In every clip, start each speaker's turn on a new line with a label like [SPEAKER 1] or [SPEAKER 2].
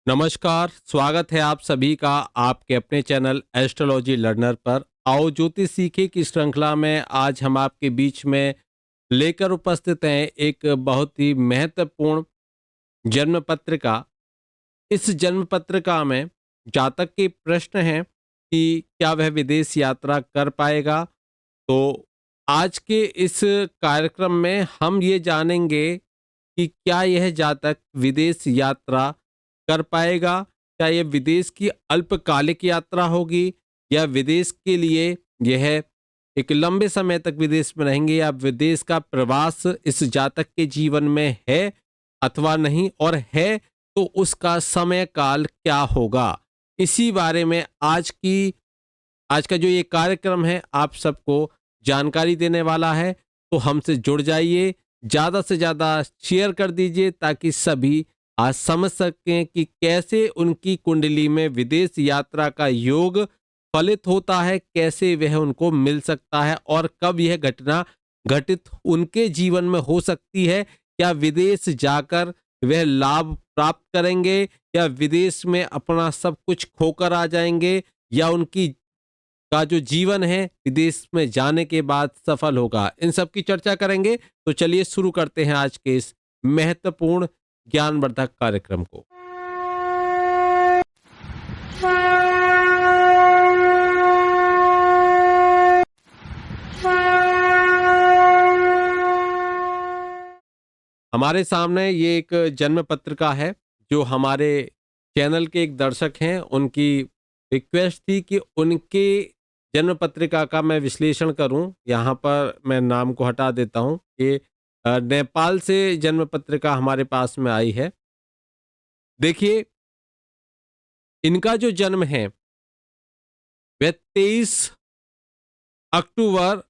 [SPEAKER 1] नमस्कार, स्वागत है आप सभी का आपके अपने चैनल एस्ट्रोलॉजी लर्नर पर। आओ ज्योतिष सीखे की श्रृंखला में आज हम आपके बीच में लेकर उपस्थित हैं एक बहुत ही महत्वपूर्ण जन्म पत्रिका। इस जन्म पत्रिका में जातक के प्रश्न हैं कि क्या वह विदेश यात्रा कर पाएगा। तो आज के इस कार्यक्रम में हम ये जानेंगे कि क्या यह जातक विदेश यात्रा कर पाएगा? क्या ये विदेश की अल्पकालिक यात्रा होगी या विदेश के लिए यह एक लंबे समय तक विदेश में रहेंगे, या विदेश का प्रवास इस जातक के जीवन में है अथवा नहीं, और है तो उसका समय काल क्या होगा? इसी बारे में आज का जो ये कार्यक्रम है आप सबको जानकारी देने वाला है। तो हमसे जुड़ जाइए, ज़्यादा से ज़्यादा शेयर कर दीजिए ताकि सभी आज समझ सकें कि कैसे उनकी कुंडली में विदेश यात्रा का योग फलित होता है, कैसे वह उनको मिल सकता है और कब यह घटना घटित उनके जीवन में हो सकती है। क्या विदेश जाकर वह लाभ प्राप्त करेंगे या विदेश में अपना सब कुछ खोकर आ जाएंगे, या उनकी का जो जीवन है विदेश में जाने के बाद सफल होगा? इन सब की चर्चा करेंगे। तो चलिए शुरू करते हैं आज के इस महत्वपूर्ण ज्ञानवर्धक कार्यक्रम को। हमारे सामने ये एक जन्म पत्रिका है जो हमारे चैनल के एक दर्शक हैं, उनकी रिक्वेस्ट थी कि उनके जन्म पत्रिका का मैं विश्लेषण करूं। यहाँ पर मैं नाम को हटा देता हूं कि नेपाल से जन्म पत्रिका हमारे पास में आई है। देखिए, इनका जो जन्म है वह 23 अक्टूबर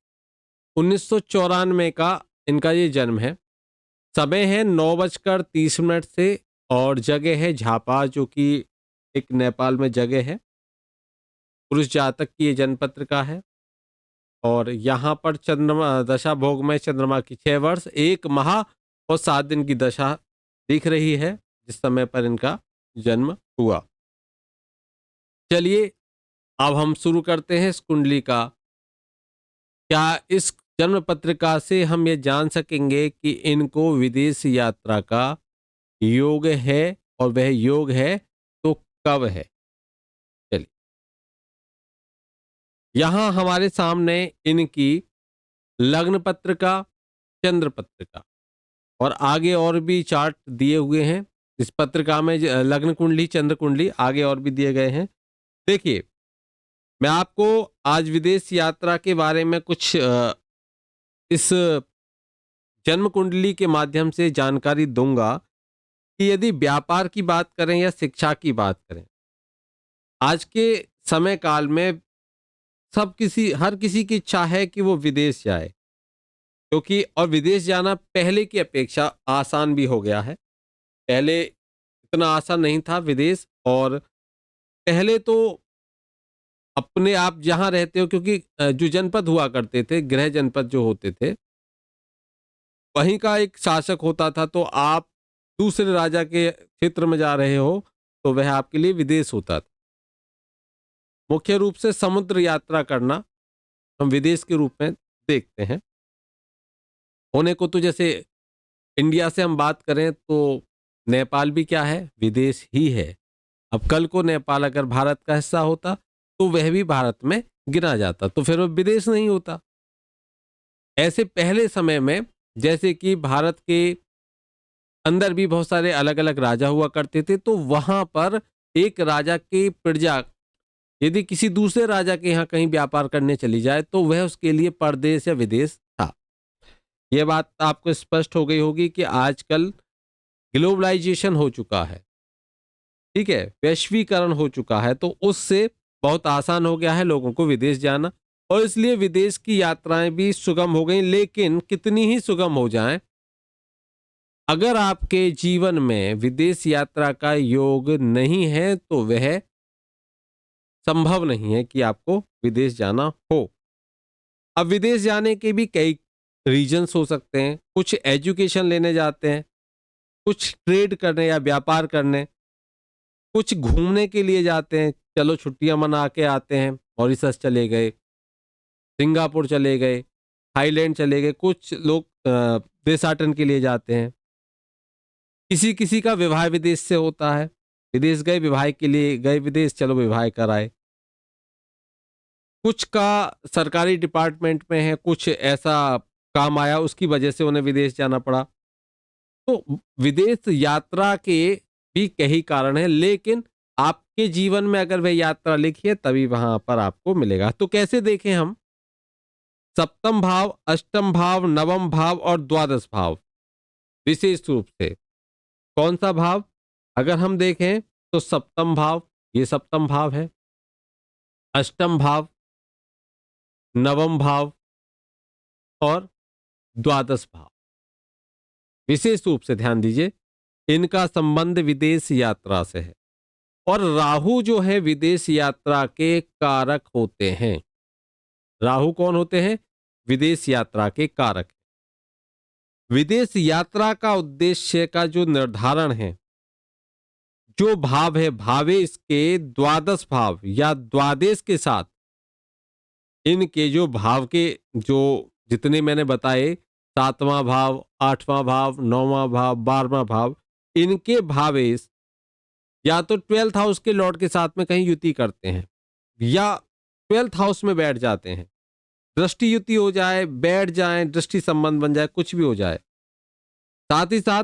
[SPEAKER 1] 1994 का इनका ये जन्म है। समय है 9:30 से, और जगह है झापा, जो कि एक नेपाल में जगह है। पुरुष जातक की ये जन्म पत्रिका है और यहाँ पर चंद्रमा दशा भोग में चंद्रमा की 6 वर्ष 1 माह और 7 दिन की दशा दिख रही है जिस समय पर इनका जन्म हुआ। चलिए अब हम शुरू करते हैं इस कुंडली का। क्या इस जन्म पत्रिका से हम ये जान सकेंगे कि इनको विदेश यात्रा का योग है, और वह योग है तो कब है? चलिए, यहाँ हमारे सामने इनकी लग्न पत्रिका, चंद्र पत्रिका और आगे और भी चार्ट दिए हुए हैं। इस पत्रिका में लग्न कुंडली, चंद्र कुंडली आगे और भी दिए गए हैं। देखिए, मैं आपको आज विदेश यात्रा के बारे में कुछ इस जन्म कुंडली के माध्यम से जानकारी दूंगा कि यदि व्यापार की बात करें या शिक्षा की बात करें, आज के समय काल में हर किसी की इच्छा है कि वो विदेश जाए, क्योंकि और विदेश जाना पहले की अपेक्षा आसान भी हो गया है। पहले इतना आसान नहीं था विदेश, और पहले तो अपने आप जहाँ रहते हो, क्योंकि जो जनपद हुआ करते थे, गृह जनपद जो होते थे, वहीं का एक शासक होता था। तो आप दूसरे राजा के क्षेत्र में जा रहे हो तो वह आपके लिए विदेश होता था। मुख्य रूप से समुद्र यात्रा करना हम विदेश के रूप में देखते हैं। होने को तो जैसे इंडिया से हम बात करें तो नेपाल भी क्या है, विदेश ही है। अब कल को नेपाल अगर भारत का हिस्सा होता तो वह भी भारत में गिना जाता, तो फिर वह विदेश नहीं होता। ऐसे पहले समय में जैसे कि भारत के अंदर भी बहुत सारे अलग अलग राजा हुआ करते थे, तो वहां पर एक राजा की प्रजा यदि किसी दूसरे राजा के यहाँ कहीं व्यापार करने चली जाए तो वह उसके लिए परदेश या विदेश था। यह बात आपको स्पष्ट हो गई होगी कि आजकल ग्लोबलाइजेशन हो चुका है, ठीक है, वैश्वीकरण हो चुका है, तो उससे बहुत आसान हो गया है लोगों को विदेश जाना, और इसलिए विदेश की यात्राएं भी सुगम हो गई। लेकिन कितनी ही सुगम हो जाएं, अगर आपके जीवन में विदेश यात्रा का योग नहीं है तो वह संभव नहीं है कि आपको विदेश जाना हो। अब विदेश जाने के भी कई रीजंस हो सकते हैं। कुछ एजुकेशन लेने जाते हैं, कुछ ट्रेड करने या व्यापार करने, कुछ घूमने के लिए जाते हैं, चलो छुट्टियां मना के आते हैं, मॉरिशस चले गए, सिंगापुर चले गए, थाईलैंड चले गए, कुछ लोग देशाटन के लिए जाते हैं। किसी किसी का विवाह विदेश से होता है, विदेश गए, विवाह के लिए गए विदेश, चलो विवाह कराए। कुछ का सरकारी डिपार्टमेंट में है, कुछ ऐसा काम आया उसकी वजह से उन्हें विदेश जाना पड़ा। तो विदेश यात्रा के भी कई कारण हैं, लेकिन आपके जीवन में अगर वह यात्रा लिखी है तभी वहां पर आपको मिलेगा। तो कैसे देखें हम? सप्तम भाव, अष्टम भाव, नवम भाव और द्वादश भाव, विशेष रूप से कौन सा भाव? अगर हम देखें तो सप्तम भाव, ये सप्तम भाव है, अष्टम भाव, नवम भाव और द्वादश भाव, विशेष रूप से ध्यान दीजिए, इनका संबंध विदेश यात्रा से है। और राहु जो है विदेश यात्रा के कारक होते हैं। राहु कौन होते हैं? विदेश यात्रा के कारक। विदेश यात्रा का उद्देश्य का जो निर्धारण है, जो भाव है, भावेश के द्वादश भाव या द्वादेश के साथ, इनके जो भाव के जो जितने मैंने बताए, सातवां भाव, आठवां भाव, नौवां भाव, 12वां भाव, इनके भावेश या तो 12th हाउस के लॉर्ड के साथ में कहीं युति करते हैं या 12th हाउस में बैठ जाते हैं, दृष्टि युति हो जाए, बैठ जाए, दृष्टि संबंध बन जाए, कुछ भी हो जाए। साथ ही साथ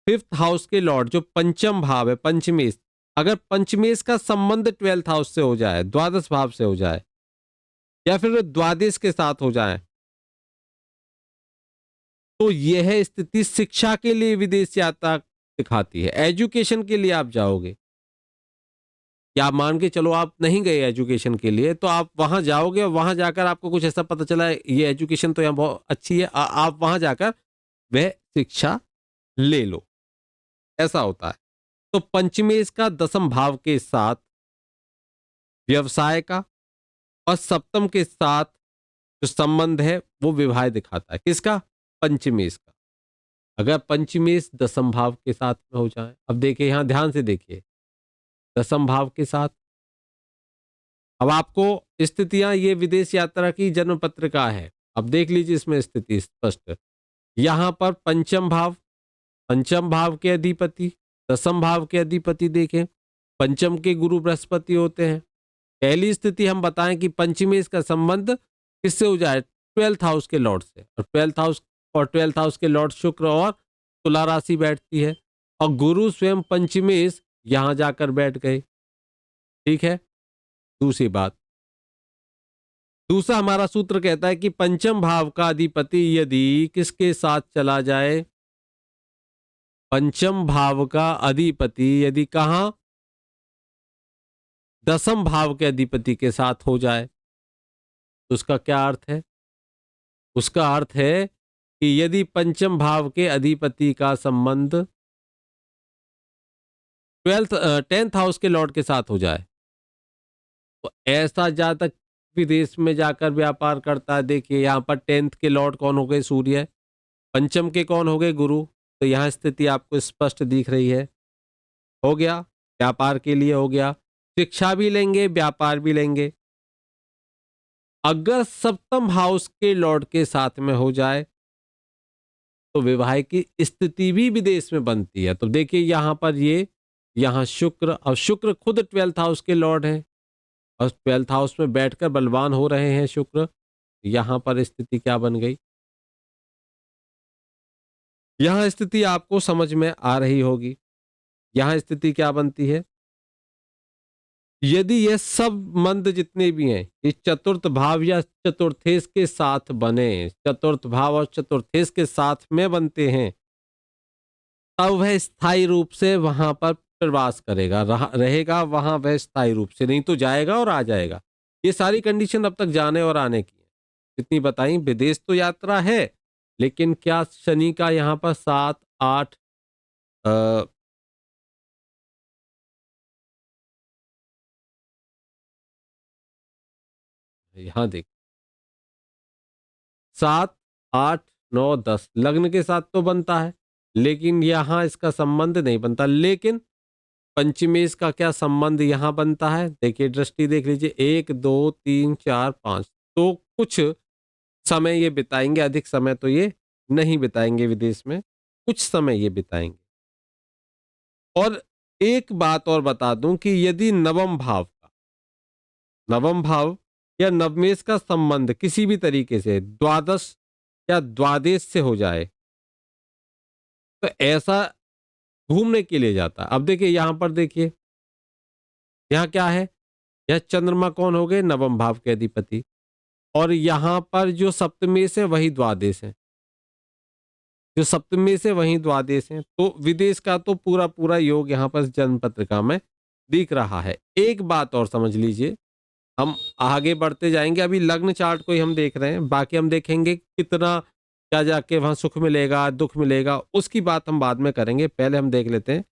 [SPEAKER 1] 5th हाउस के लॉर्ड जो पंचम भाव है, पंचमेश, अगर पंचमेश का संबंध 12th हाउस से हो जाए, द्वादश भाव से हो जाए, या फिर द्वादश के साथ हो जाए, तो यह स्थिति शिक्षा के लिए विदेश यात्रा दिखाती है। एजुकेशन के लिए आप जाओगे, या आप मान के चलो आप नहीं गए एजुकेशन के लिए, तो आप वहां जाओगे और वहां जाकर आपको कुछ ऐसा पता चला ये एजुकेशन तो यहाँ बहुत अच्छी है, आप वहां जाकर वह शिक्षा ले लो, ऐसा होता है। तो पंचमेश का दसम भाव के साथ व्यवसाय का और सप्तम के साथ जो संबंध है वो विवाह दिखाता है। किसका? पंचमेश का। अगर पंचमेश दसम भाव के साथ में हो जाए, अब देखिए यहां ध्यान से देखिए, दसम भाव के साथ, अब आपको स्थितियां, ये विदेश यात्रा की जन्म पत्रिका है, अब देख लीजिए इसमें स्थिति स्पष्ट। यहां पर पंचम भाव, पंचम भाव के अधिपति, दसम भाव के अधिपति देखें, पंचम के गुरु बृहस्पति होते हैं। पहली स्थिति हम बताएं कि पंचमेश का संबंध किससे हो जाए? 12th हाउस के लॉर्ड से, और 12th हाउस के लॉर्ड शुक्र और तुला राशि बैठती है, और गुरु स्वयं पंचमेश यहां जाकर बैठ गए। ठीक है। दूसरी बात, दूसरा हमारा सूत्र कहता है कि पंचम भाव का अधिपति यदि किसके साथ चला जाए, पंचम भाव का अधिपति यदि कहां? दसम भाव के अधिपति के साथ हो जाए, तो उसका क्या अर्थ है? उसका अर्थ है कि यदि पंचम भाव के अधिपति का संबंध 10th हाउस के लॉर्ड के साथ हो जाए, तो ऐसा जातक विदेश में जाकर व्यापार करता है। देखिए यहां पर 10th के लॉर्ड कौन हो गए? सूर्य। पंचम के कौन हो गए? गुरु। तो यहां स्थिति आपको स्पष्ट दिख रही है। हो गया, व्यापार के लिए हो गया, शिक्षा भी लेंगे, व्यापार भी लेंगे। अगर सप्तम हाउस के लॉर्ड के साथ में हो जाए तो विवाह की स्थिति भी विदेश में बनती है। तो देखिए यहां पर यहां शुक्र, और शुक्र खुद 12th हाउस के लॉर्ड हैं और 12th हाउस में बैठकर बलवान हो रहे हैं शुक्र। यहां पर स्थिति क्या बन गई? यहां स्थिति आपको समझ में आ रही होगी। यहां स्थिति क्या बनती है? यदि ये सब मंद जितने भी हैं, ये चतुर्थ भाव या चतुर्थेश के साथ बने, चतुर्थ भाव और चतुर्थेश के साथ में बनते हैं, तब वह स्थायी रूप से वहां पर प्रवास करेगा, रहेगा वहां वह स्थायी रूप से, नहीं तो जाएगा और आ जाएगा। ये सारी कंडीशन अब तक जाने और आने की है, जितनी बताई। विदेश तो यात्रा है, लेकिन क्या शनि का यहाँ पर 7, 8, यहाँ देख, 7, 8, 9, 10 लग्न के साथ तो बनता है, लेकिन यहां इसका संबंध नहीं बनता। लेकिन पंचमेश का क्या संबंध यहाँ बनता है, देखिए दृष्टि देख लीजिए, 1 2 3 4 5, तो कुछ समय ये बिताएंगे, अधिक समय तो ये नहीं बिताएंगे विदेश में, कुछ समय ये बिताएंगे। और एक बात और बता दूं कि यदि नवम भाव या नवमेश का संबंध किसी भी तरीके से द्वादश या द्वादेश से हो जाए, तो ऐसा घूमने के लिए जाता है। अब देखिए यहां पर, देखिए यहां क्या है, यह चंद्रमा कौन हो गए, नवम भाव के अधिपति, और यहां पर जो सप्तमेश है वही द्वादेश है, जो सप्तमेश है वही द्वादेश है, तो विदेश का तो पूरा पूरा योग यहाँ पर जन्म पत्रिका में दिख रहा है। एक बात और समझ लीजिए, हम आगे बढ़ते जाएंगे, अभी लग्न चार्ट को ही हम देख रहे हैं, बाकी हम देखेंगे कितना क्या जाके वहां सुख मिलेगा दुख मिलेगा, उसकी बात हम बाद में करेंगे। पहले हम देख लेते हैं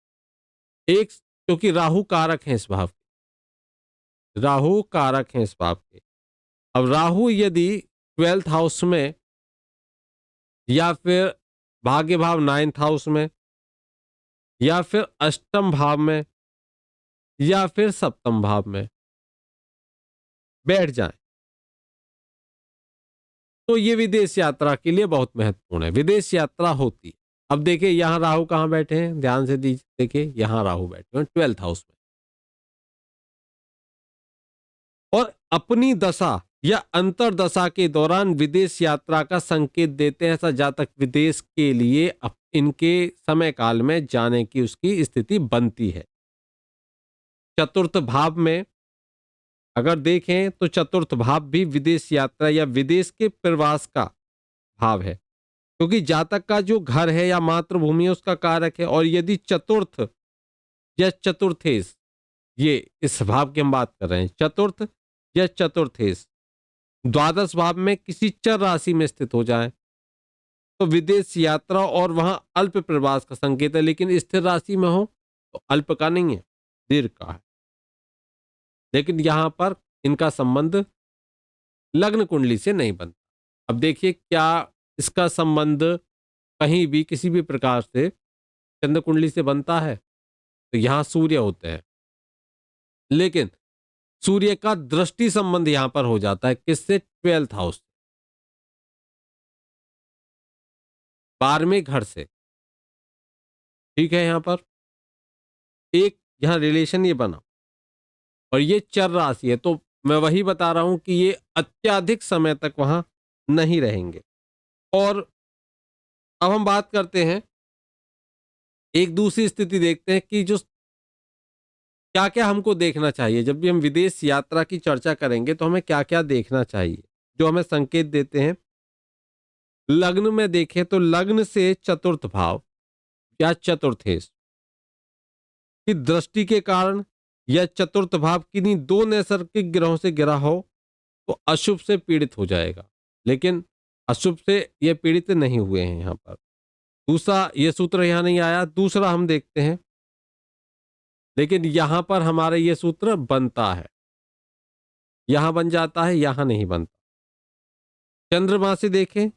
[SPEAKER 1] एक, क्योंकि राहु कारक है इस भाव के, राहु कारक है इस भाव के। अब राहु यदि 12th हाउस में, या फिर भाग्य भाव 9th हाउस में, या फिर अष्टम भाव में, या फिर सप्तम भाव में बैठ जाए, तो ये विदेश यात्रा के लिए बहुत महत्वपूर्ण है, विदेश यात्रा होती है। अब देखिए यहां राहु कहां बैठे हैं, ध्यान से देखिए यहां राहु बैठे हैं 12th हाउस में, और अपनी दशा या अंतरदशा के दौरान विदेश यात्रा का संकेत देते हैं। ऐसा जातक विदेश के लिए इनके समय काल में जाने की उसकी स्थिति बनती है। चतुर्थ भाव में अगर देखें तो चतुर्थ भाव भी विदेश यात्रा या विदेश के प्रवास का भाव है, क्योंकि जातक का जो घर है या मातृभूमि है उसका कारक है। और यदि चतुर्थ या चतुर्थेश, ये इस भाव की हम बात कर रहे हैं, चतुर्थ या चतुर्थेश द्वादश भाव में किसी चर राशि में स्थित हो जाए तो विदेश यात्रा और वहां अल्प प्रवास का संकेत है। लेकिन स्थिर राशि में हो तो अल्प का नहीं है, दीर्घ का है। लेकिन यहां पर इनका संबंध लग्न कुंडली से नहीं बनता। अब देखिए क्या इसका संबंध कहीं भी किसी भी प्रकार से चंद्र कुंडली से बनता है, तो यहां सूर्य होते हैं, लेकिन सूर्य का दृष्टि संबंध यहां पर हो जाता है किससे, 12th हाउस, 12वें घर से। ठीक है, यहां पर एक यहां रिलेशन ये बना, और ये चर राशि है, तो मैं वही बता रहा हूं कि ये अत्यधिक समय तक वहां नहीं रहेंगे। और अब हम बात करते हैं, एक दूसरी स्थिति देखते हैं कि जो क्या क्या हमको देखना चाहिए जब भी हम विदेश यात्रा की चर्चा करेंगे, तो हमें क्या क्या देखना चाहिए जो हमें संकेत देते हैं। लग्न में देखें तो लग्न से चतुर्थ भाव या चतुर्थेश की दृष्टि के कारण, या चतुर्थ भाव किन्हीं दो नैसर्गिक ग्रहों से गिरा हो तो अशुभ से पीड़ित हो जाएगा। लेकिन अशुभ से ये पीड़ित नहीं हुए हैं यहां पर। दूसरा, ये सूत्र यहां नहीं आया, दूसरा हम देखते हैं, लेकिन यहां पर हमारा ये सूत्र बनता है, यहां बन जाता है, यहां नहीं बनता। चंद्रमा से देखें,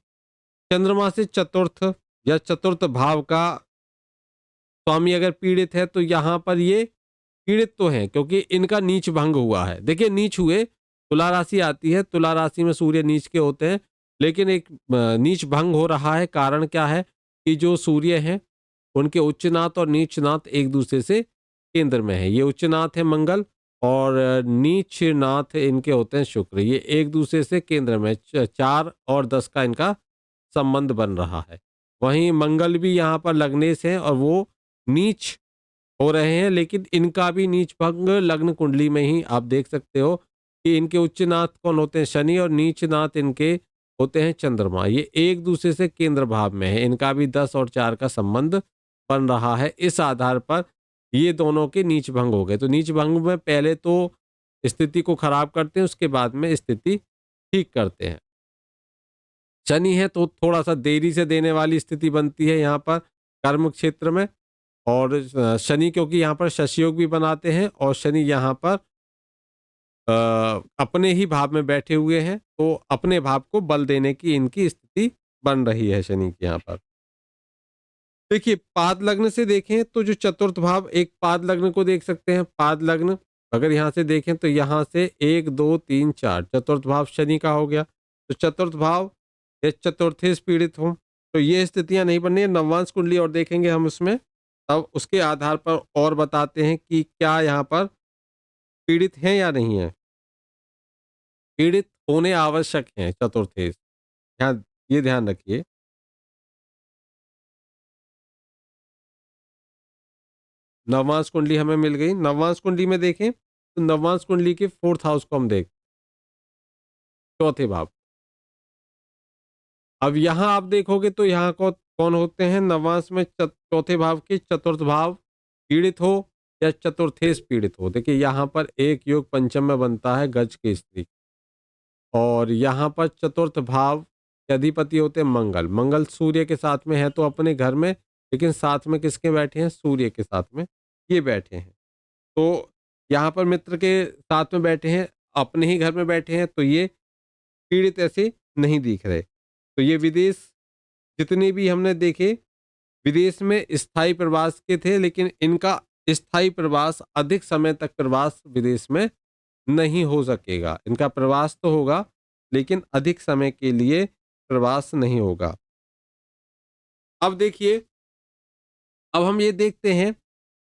[SPEAKER 1] चंद्रमा से चतुर्थ या चतुर्थ भाव का स्वामी अगर पीड़ित है तो यहां पर ये पीड़ित तो हैं, क्योंकि इनका नीच भंग हुआ है। देखिए नीच हुए, तुला राशि आती है, तुला राशि में सूर्य नीच के होते हैं, लेकिन एक नीच भंग हो रहा है। कारण क्या है कि जो सूर्य हैं उनके उच्चनाथ और नीचनाथ एक दूसरे से केंद्र में है। ये उच्चनाथ है मंगल, और नीचनाथ इनके होते हैं शुक्र। ये एक दूसरे से केंद्र में 4 और 10 का इनका संबंध बन रहा है। वहीं मंगल भी यहाँ पर लग्नेश है और वो नीच हो रहे हैं, लेकिन इनका भी नीच भंग लग्न कुंडली में ही आप देख सकते हो कि इनके उच्चनाथ कौन होते हैं, शनि, और नीचनाथ इनके होते हैं चंद्रमा। ये एक दूसरे से केंद्र भाव में है, इनका भी 10 और 4 का संबंध बन रहा है। इस आधार पर ये दोनों के नीच भंग हो गए। तो नीच भंग में पहले तो स्थिति को खराब करते हैं, उसके बाद में स्थिति ठीक करते हैं। शनि है तो थोड़ा सा देरी से देने वाली स्थिति बनती है यहाँ पर कर्म क्षेत्र में। और शनि क्योंकि यहाँ पर शशि योग भी बनाते हैं, और शनि यहाँ पर अपने ही भाव में बैठे हुए हैं, तो अपने भाव को बल देने की इनकी स्थिति बन रही है शनि की यहाँ पर। देखिए पाद लग्न से देखें तो जो चतुर्थ भाव, एक पाद लग्न को देख सकते हैं। पाद लग्न अगर यहाँ से देखें तो यहाँ से 1 2 3 4 चतुर्थ भाव शनि का हो गया। तो चतुर्थ भाव या चतुर्थी से पीड़ित हो तो ये स्थितियां नहीं बननी है। नववांश कुंडली और देखेंगे हम उसमें, तब उसके आधार पर और बताते हैं कि क्या यहाँ पर पीड़ित हैं या नहीं है। पीड़ित होने आवश्यक हैं चतुर्थी से। ध्यान, ये ध्यान रखिए। नववांश कुंडली हमें मिल गई। नववांश कुंडली में देखें तो नववांश कुंडली के फोर्थ हाउस को हम देख, चौथे भाव। अब यहाँ आप देखोगे तो यहाँ को कौन होते हैं नववांश में, चौथे भाव के चतुर्थ भाव पीड़ित हो या चतुर्थेश पीड़ित हो। देखिए यहाँ पर एक योग पंचम में बनता है गज की स्त्री, और यहाँ पर चतुर्थ भाव के अधिपति होते हैं मंगल। मंगल सूर्य के साथ में है तो अपने घर में, लेकिन साथ में किसके बैठे हैं, सूर्य के साथ में ये बैठे हैं। तो यहाँ पर मित्र के साथ में बैठे हैं, अपने ही घर में बैठे हैं, तो ये पीड़ित ऐसे नहीं दिख रहे। तो ये विदेश जितने भी हमने देखे विदेश में स्थायी प्रवास के थे, लेकिन इनका स्थायी प्रवास, अधिक समय तक प्रवास विदेश में नहीं हो सकेगा। इनका प्रवास तो होगा लेकिन अधिक समय के लिए प्रवास नहीं होगा। अब देखिए, अब हम ये देखते हैं,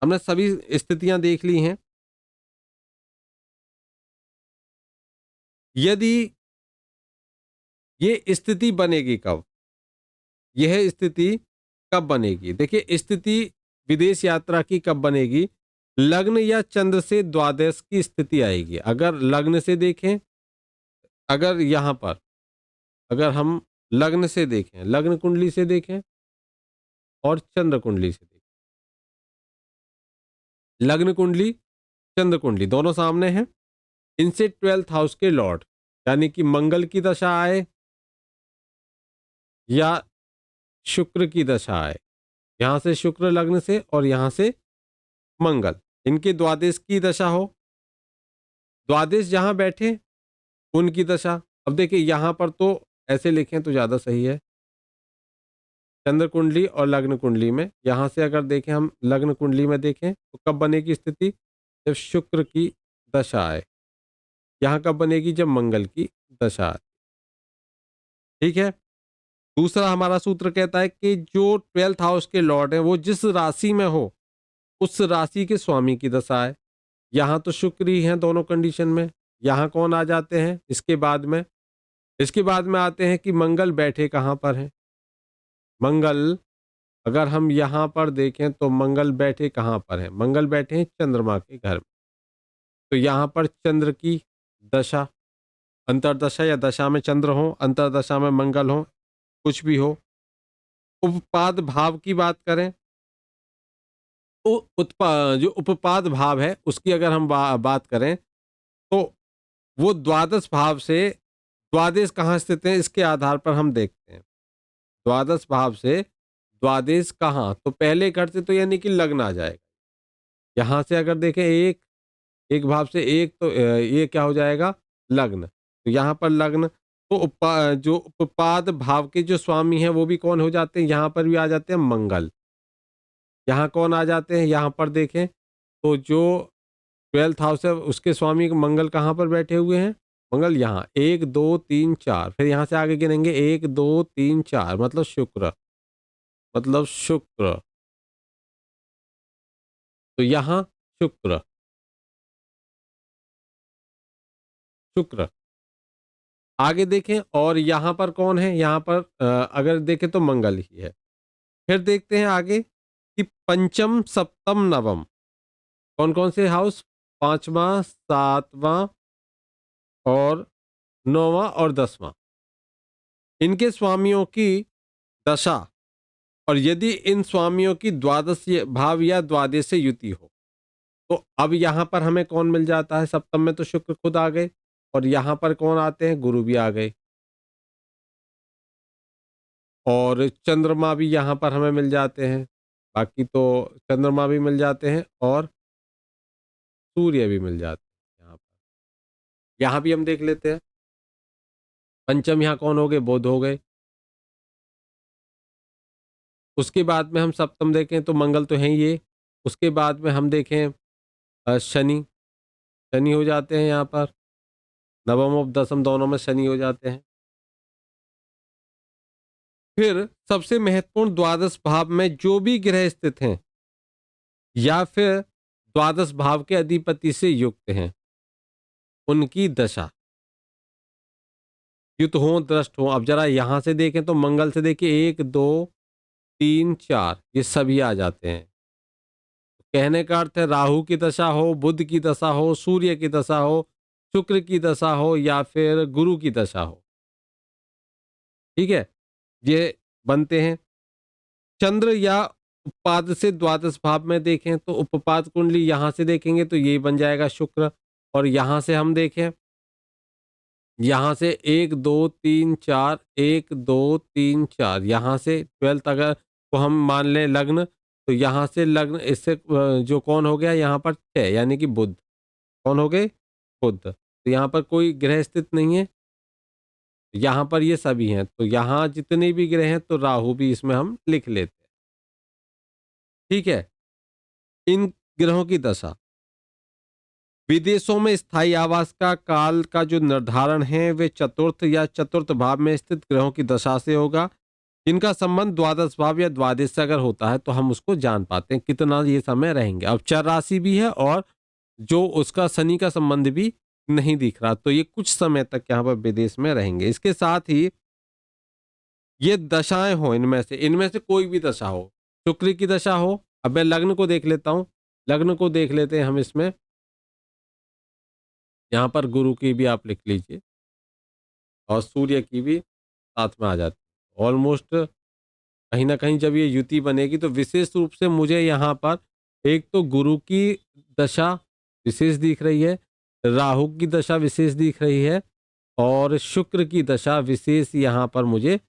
[SPEAKER 1] हमने सभी स्थितियां देख ली हैं। यदि ये स्थिति बनेगी कब, यह स्थिति कब बनेगी? देखिए स्थिति विदेश यात्रा की कब बनेगी? लग्न या चंद्र से द्वादश की स्थिति आएगी। अगर लग्न से देखें, अगर यहाँ पर अगर हम लग्न से देखें, लग्न कुंडली से देखें और चंद्र कुंडली से देखें, लग्न कुंडली चंद्र कुंडली दोनों सामने हैं। इनसे 12th हाउस के लॉर्ड यानी कि मंगल की दशा आए या शुक्र की दशा आए, यहाँ से शुक्र लग्न से और यहाँ से मंगल, इनके द्वादश की दशा हो, द्वादश जहां बैठे उनकी दशा। अब देखिए यहाँ पर तो ऐसे लिखें तो ज्यादा सही है, चंद्र कुंडली और लग्न कुंडली में। यहाँ से अगर देखें हम लग्न कुंडली में देखें तो कब बनेगी स्थिति, जब शुक्र की दशा आए। यहाँ कब बनेगी, जब मंगल की दशा आए। ठीक है। दूसरा हमारा सूत्र कहता है कि जो 12th हाउस के लॉर्ड हैं वो जिस राशि में हो उस राशि के स्वामी की दशा है। यहाँ तो शुक्र ही हैं दोनों कंडीशन में। यहाँ कौन आ जाते हैं इसके बाद में, इसके बाद में आते हैं कि मंगल बैठे कहाँ पर हैं। मंगल अगर हम यहाँ पर देखें तो मंगल बैठे कहाँ पर हैं, मंगल बैठे हैं चंद्रमा के घर में। तो यहाँ पर चंद्र की दशा, अंतरदशा या दशा में चंद्र हो, अंतरदशा में मंगल हो, कुछ भी हो। उपपाद भाव की बात करें तो जो उपपाद भाव है उसकी अगर हम बात करें तो वो द्वादश भाव से, द्वादश कहाँ स्थित है इसके आधार पर हम देखते हैं। द्वादश भाव से द्वादश कहाँ, तो पहले करते तो यानी कि लग्न आ जाएगा। यहाँ से अगर देखें एक एक भाव से एक, तो ये क्या हो जाएगा, लग्न। तो यहाँ पर लग्न, तो जो उपपाद भाव के जो स्वामी हैं वो भी कौन हो जाते हैं, यहाँ पर भी आ जाते हैं मंगल। यहाँ कौन आ जाते हैं, यहाँ पर देखें तो जो 12th हाउस है उसके स्वामी मंगल कहाँ पर बैठे हुए हैं, मंगल यहाँ 1 2 3 4, फिर यहाँ से आगे गिनेंगे 1 2 3 4, मतलब शुक्र, मतलब शुक्र। तो यहाँ शुक्र, शुक्र आगे देखें, और यहाँ पर कौन है, यहाँ पर अगर देखें तो मंगल ही है। फिर देखते हैं आगे कि पंचम सप्तम नवम कौन कौन से हाउस, पांचवा, सातवां और नौवां और 10वां, इनके स्वामियों की दशा, और यदि इन स्वामियों की द्वादश भाव या द्वादश से युति हो तो अब यहाँ पर हमें कौन मिल जाता है, सप्तम में तो शुक्र खुद आ गए, और यहाँ पर कौन आते हैं, गुरु भी आ गए, और चंद्रमा भी यहाँ पर हमें मिल जाते हैं। बाकी तो चंद्रमा भी मिल जाते हैं और सूर्य भी मिल जाते हैं। यहाँ भी हम देख लेते हैं, पंचम यहाँ कौन हो गए, बुध हो गए, उसके बाद में हम सप्तम देखें तो मंगल तो है ही ये। उसके बाद में हम देखें शनि, शनि हो जाते हैं यहाँ पर, नवम और दसम दोनों में शनि हो जाते हैं। फिर सबसे महत्वपूर्ण द्वादश भाव में जो भी ग्रह स्थित हैं या फिर द्वादश भाव के अधिपति से युक्त हैं, उनकी दशा युत हो दृष्ट हो। अब जरा यहां से देखें तो मंगल से देखिए 1 2 3 4 ये सभी आ जाते हैं। कहने का अर्थ है राहु की दशा हो, बुध की दशा हो, सूर्य की दशा हो, शुक्र की दशा हो या फिर गुरु की दशा हो, ठीक है, ये बनते हैं। चंद्र या उपपाद से द्वादश भाव में देखें तो उपपाद कुंडली यहां से देखेंगे तो ये बन जाएगा शुक्र। और यहां से हम देखें, यहां से 1 2 3 4 1 2 3 4 यहां से 12th अगर को हम मान लें लग्न, तो यहां से लग्न इससे जो कौन हो गया यहाँ पर 6 यानी कि बुध। कौन हो गए? बुध। तो यहाँ पर कोई ग्रह स्थित नहीं है, यहाँ पर ये सभी हैं, तो यहाँ जितने भी ग्रह हैं तो राहु भी इसमें हम लिख लेते हैं, ठीक है। इन ग्रहों की दशा विदेशों में स्थायी आवास का काल का जो निर्धारण है वे चतुर्थ या चतुर्थ भाव में स्थित ग्रहों की दशा से होगा। जिनका संबंध द्वादश भाव या द्वादश से अगर होता है तो हम उसको जान पाते हैं कितना ये समय रहेंगे। अब चर राशि भी है और जो उसका शनि का संबंध भी नहीं दिख रहा, तो ये कुछ समय तक यहाँ पर विदेश में रहेंगे। इसके साथ ही ये दशाएं हो, इनमें से कोई भी दशा हो, शुक्र की दशा हो। अब मैं लग्न को देख लेता हूं, लग्न को देख लेते हैं हम इसमें। यहाँ पर गुरु की भी आप लिख लीजिए और सूर्य की भी साथ में आ जाती है। ऑलमोस्ट कहीं ना कहीं जब ये युति बनेगी तो विशेष रूप से मुझे यहाँ पर एक तो गुरु की दशा विशेष दिख रही है, राहु की दशा विशेष दिख रही है और शुक्र की दशा विशेष यहाँ पर मुझे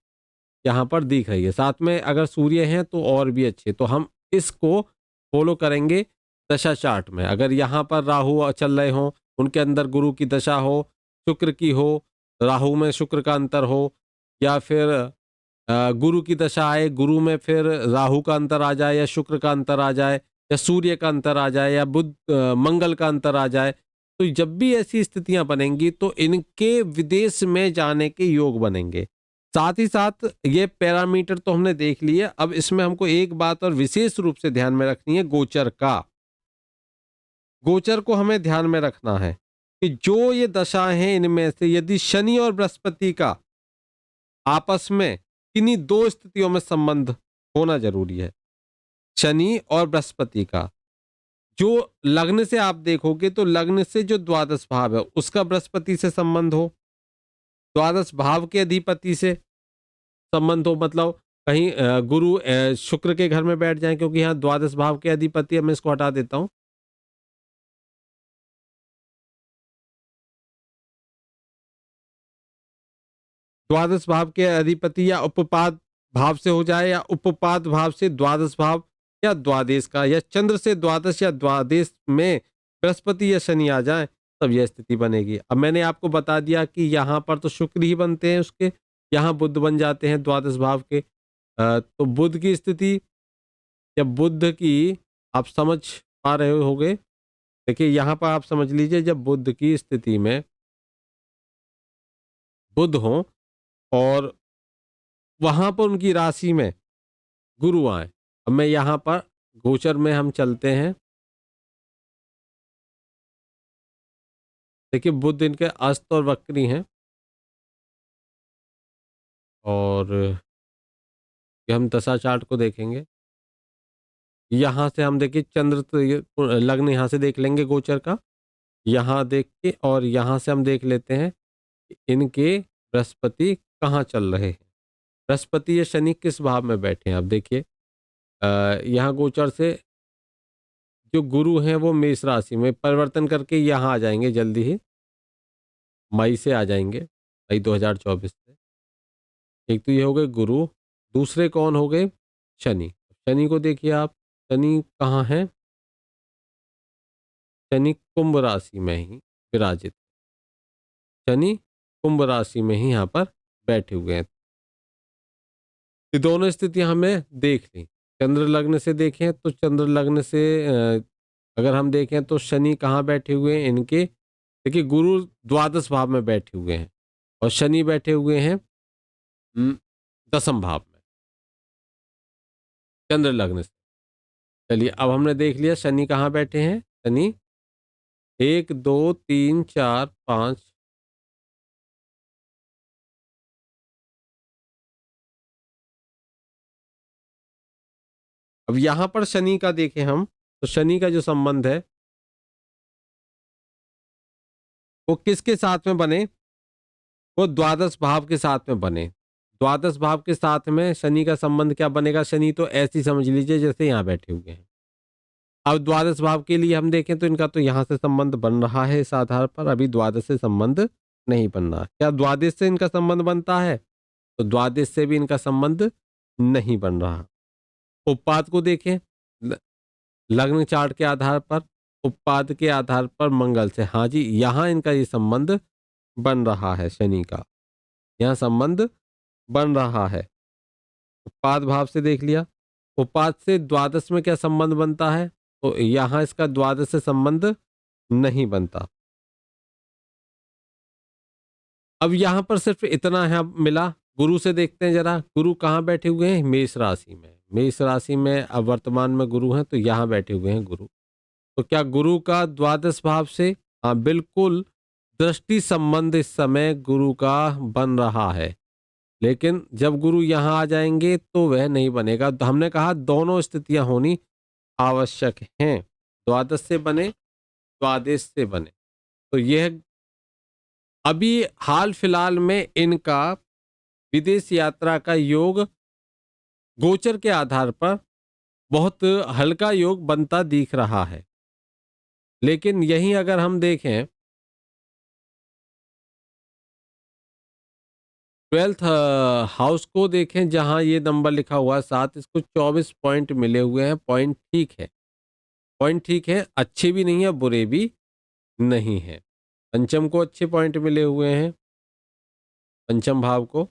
[SPEAKER 1] यहाँ पर दिख रही है। साथ में अगर सूर्य हैं तो और भी अच्छे, तो हम इसको फॉलो करेंगे दशा चार्ट में। अगर यहाँ पर राहु चल रहे हों, उनके अंदर गुरु की दशा हो, शुक्र की हो, राहु में शुक्र का अंतर हो, या फिर गुरु की दशा आए, गुरु में फिर राहु का अंतर आ जाए या शुक्र का अंतर आ जाए या सूर्य का अंतर आ जाए या बुध मंगल का अंतर आ जाए, तो जब भी ऐसी स्थितियां बनेंगी तो इनके विदेश में जाने के योग बनेंगे। साथ ही साथ ये पैरामीटर तो हमने देख लिए, अब इसमें हमको एक बात और विशेष रूप से ध्यान में रखनी है, गोचर का। गोचर को हमें ध्यान में रखना है कि जो ये दशाएं हैं इनमें से यदि शनि और बृहस्पति का आपस में किन्हीं दो स्थितियों में संबंध होना जरूरी है। शनि और बृहस्पति का जो लग्न से आप देखोगे तो लग्न से जो द्वादश भाव है उसका बृहस्पति से संबंध हो, द्वादश भाव के अधिपति से संबंध हो, मतलब कहीं गुरु शुक्र के घर में बैठ जाए, क्योंकि यहाँ द्वादश भाव के अधिपति है, मैं इसको हटा देता हूं। द्वादश भाव के अधिपति या उपपाद भाव से हो जाए या उपपाद भाव से द्वादश भाव या द्वादेश का, या चंद्र से द्वादश या द्वादेश में बृहस्पति या शनि आ जाए, तब यह स्थिति बनेगी। अब मैंने आपको बता दिया कि यहाँ पर तो शुक्र ही बनते हैं, उसके यहाँ बुध बन जाते हैं द्वादश भाव के। तो बुध की स्थिति या बुध की आप समझ पा रहे होगे। देखिए यहाँ पर आप समझ लीजिए, जब बुध की स्थिति में बुध हो और वहां पर उनकी राशि में गुरु आए। अब मैं यहाँ पर गोचर में हम चलते हैं। देखिए बुध इनके अस्त और वक्री हैं और ये हम दशा चार्ट को देखेंगे। यहाँ से हम देखिए चंद्र तो लग्न यहाँ से देख लेंगे गोचर का, यहाँ देख के, और यहाँ से हम देख लेते हैं कि इनके बृहस्पति कहाँ चल रहे हैं, बृहस्पति या शनि किस भाव में बैठे हैं। अब देखिए यहाँ गोचर से जो गुरु हैं वो मेष राशि में परिवर्तन करके यहाँ आ जाएंगे जल्दी ही, मई से आ जाएंगे, मई 2024 से। एक तो ये हो गए गुरु, दूसरे कौन हो गए? शनि। शनि को देखिए आप, शनि कहाँ है? शनि कुंभ राशि में ही विराजित, शनि कुंभ राशि में ही यहाँ पर बैठे हुए हैं। ये दोनों स्थितियां हमें देख ली। चंद्र लग्न से देखें तो चंद्र लग्न से अगर हम देखें तो शनि कहाँ बैठे हुए हैं इनके, देखिए गुरु द्वादश भाव में बैठे हुए हैं और शनि बैठे हुए हैं दसम भाव में चंद्र लग्न से। चलिए अब हमने देख लिया शनि कहाँ बैठे हैं। शनि 1 2 3 4 5, अब यहां पर शनि का देखें हम तो शनि का जो संबंध है वो किसके साथ में बने, वो द्वादश भाव के साथ में बने। द्वादश भाव के साथ में शनि का संबंध क्या बनेगा, शनि तो ऐसी समझ लीजिए जैसे यहाँ बैठे हुए हैं। अब द्वादश भाव के लिए हम देखें तो इनका तो यहाँ से संबंध बन रहा है, इस आधार पर अभी द्वादश से संबंध नहीं बन रहा। क्या द्वादश से इनका संबंध बनता है, तो द्वादश से भी इनका संबंध नहीं बन रहा। उपपाद को देखें लग्न चार्ट के आधार पर, उपपाद के आधार पर मंगल से, हाँ जी यहाँ इनका ये संबंध बन रहा है, शनि का यहाँ संबंध बन रहा है। उपपाद भाव से देख लिया, उपपाद से द्वादश में क्या संबंध बनता है, तो यहाँ इसका द्वादश से संबंध नहीं बनता। अब यहाँ पर सिर्फ इतना है अब मिला। गुरु से देखते हैं जरा, गुरु कहाँ बैठे हुए हैं, मेष राशि में। मेष राशि में अब वर्तमान में गुरु हैं तो यहाँ बैठे हुए हैं गुरु। तो क्या गुरु का द्वादश भाव से, हाँ बिल्कुल, दृष्टि संबंध इस समय गुरु का बन रहा है, लेकिन जब गुरु यहाँ आ जाएंगे तो वह नहीं बनेगा। तो हमने कहा दोनों स्थितियां होनी आवश्यक हैं, द्वादश से बने द्वादश से बने। तो यह अभी हाल फिलहाल में इनका विदेश यात्रा का योग गोचर के आधार पर बहुत हल्का योग बनता दिख रहा है। लेकिन यहीं अगर हम देखें 12th हाउस को देखें, जहां ये नंबर लिखा हुआ है 7, इसको 24 पॉइंट मिले हुए हैं। पॉइंट ठीक है, पॉइंट ठीक है, अच्छे भी नहीं है बुरे भी नहीं है। पंचम को अच्छे पॉइंट मिले हुए हैं, पंचम भाव को।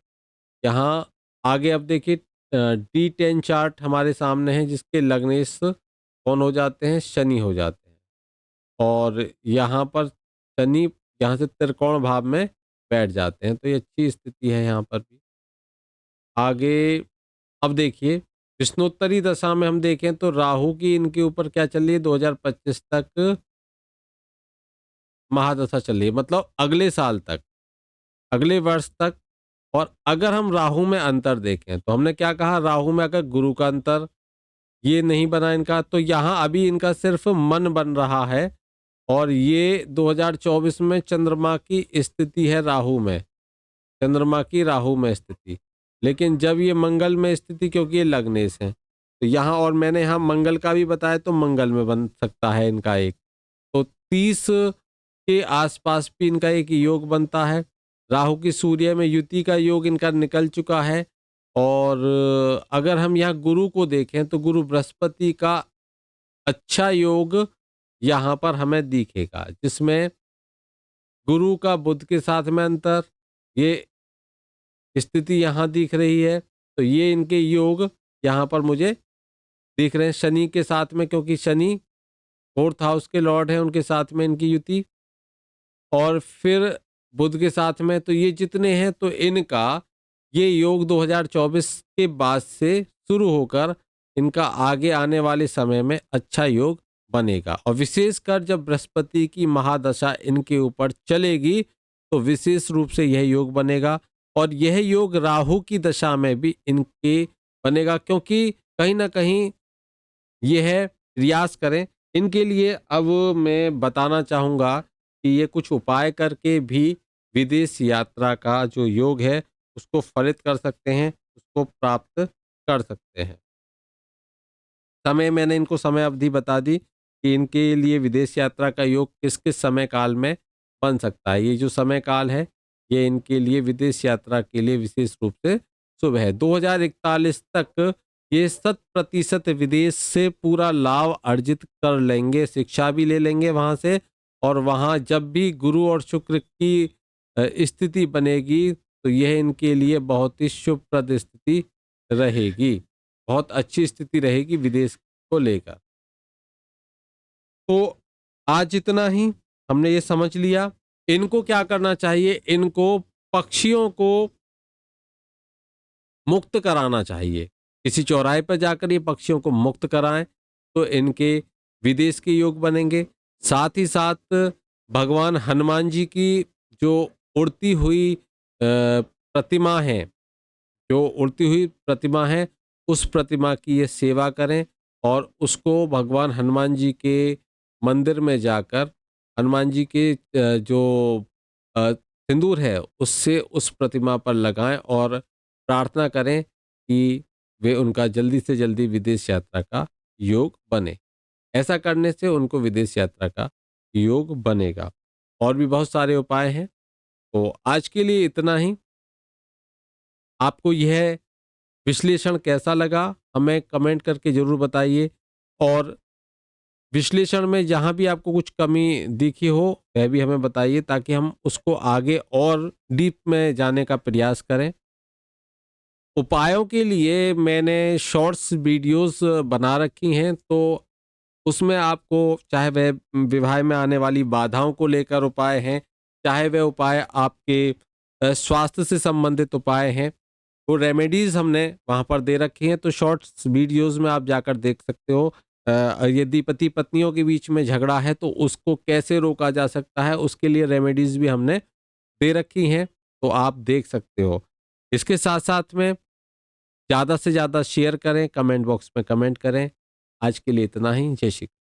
[SPEAKER 1] यहाँ आगे अब देखिए D10 चार्ट हमारे सामने है, जिसके लग्नेश कौन हो जाते हैं, शनि हो जाते हैं। और यहाँ पर शनि यहाँ से त्रिकोण भाव में बैठ जाते हैं, तो ये अच्छी स्थिति है यहाँ पर भी। आगे अब देखिए विष्णुत्तरी दशा में हम देखें तो राहु की इनके ऊपर क्या चल रही है, 2025 तक महादशा चल रही है, मतलब अगले साल तक, अगले वर्ष तक। और अगर हम राहु में अंतर देखें तो हमने क्या कहा, राहु में अगर गुरु का अंतर ये नहीं बना इनका, तो यहाँ अभी इनका सिर्फ मन बन रहा है। और ये 2024 में चंद्रमा की स्थिति है राहु में, चंद्रमा की राहु में स्थिति। लेकिन जब ये मंगल में स्थिति, क्योंकि ये लग्नेश है तो यहाँ, और मैंने यहाँ मंगल का भी बताया, तो मंगल में बन सकता है इनका एक। तो 30 के आसपास भी इनका एक योग बनता है। राहु की सूर्य में युति का योग इनका निकल चुका है। और अगर हम यहाँ गुरु को देखें तो गुरु बृहस्पति का अच्छा योग यहाँ पर हमें दिखेगा, जिसमें गुरु का बुध के साथ में अंतर, ये स्थिति यहाँ दिख रही है। तो ये इनके योग यहाँ पर मुझे दिख रहे हैं शनि के साथ में, क्योंकि शनि 4th हाउस के लॉर्ड हैं, उनके साथ में इनकी युति। और फिर बुध के साथ में, तो ये जितने हैं तो इनका ये योग 2024 के बाद से शुरू होकर इनका आगे आने वाले समय में अच्छा योग बनेगा। और विशेषकर जब बृहस्पति की महादशा इनके ऊपर चलेगी तो विशेष रूप से यह योग बनेगा। और यह योग राहु की दशा में भी इनके बनेगा, क्योंकि कहीं ना कहीं यह रियाज करें इनके लिए। अब मैं बताना चाहूँगा कि ये कुछ उपाय करके भी विदेश यात्रा का जो योग है उसको फलित कर सकते हैं, उसको प्राप्त कर सकते हैं। समय मैंने इनको समय अवधि बता दी कि इनके लिए विदेश यात्रा का योग किस किस समय काल में बन सकता है। ये जो समय काल है ये इनके लिए विदेश यात्रा के लिए विशेष रूप से शुभ है। 2041 तक ये 100% विदेश से पूरा लाभ अर्जित कर लेंगे, शिक्षा भी ले लेंगे वहाँ से। और वहाँ जब भी गुरु और शुक्र की स्थिति बनेगी तो यह इनके लिए बहुत ही शुभप्रद स्थिति रहेगी, बहुत अच्छी स्थिति रहेगी विदेश को लेकर। तो आज इतना ही, हमने ये समझ लिया। इनको क्या करना चाहिए, इनको पक्षियों को मुक्त कराना चाहिए। किसी चौराहे पर जाकर ये पक्षियों को मुक्त कराएं तो इनके विदेश के योग बनेंगे। साथ ही साथ भगवान हनुमान जी की जो उड़ती हुई प्रतिमा है, जो उड़ती हुई प्रतिमा है, उस प्रतिमा की ये सेवा करें और उसको भगवान हनुमान जी के मंदिर में जाकर हनुमान जी के जो सिंदूर है उससे उस प्रतिमा पर लगाएं और प्रार्थना करें कि वे उनका जल्दी से जल्दी विदेश यात्रा का योग बने। ऐसा करने से उनको विदेश यात्रा का योग बनेगा। और भी बहुत सारे उपाय हैं। तो आज के लिए इतना ही। आपको यह विश्लेषण कैसा लगा हमें कमेंट करके ज़रूर बताइए, और विश्लेषण में जहाँ भी आपको कुछ कमी दिखी हो वह भी हमें बताइए ताकि हम उसको आगे और डीप में जाने का प्रयास करें। उपायों के लिए मैंने शॉर्ट्स वीडियोस बना रखी हैं, तो उसमें आपको चाहे वह विवाह में आने वाली बाधाओं को लेकर उपाय हैं, चाहे वह उपाय आपके स्वास्थ्य से संबंधित उपाय हैं, वो रेमेडीज हमने वहाँ पर दे रखी हैं। तो शॉर्ट्स वीडियोस में आप जाकर देख सकते हो। यदि पति पत्नियों के बीच में झगड़ा है तो उसको कैसे रोका जा सकता है, उसके लिए रेमेडीज भी हमने दे रखी हैं, तो आप देख सकते हो। इसके साथ साथ में ज़्यादा से ज़्यादा शेयर करें, कमेंट बॉक्स में कमेंट करें। आज के लिए इतना ही। जय श्री कृष्ण।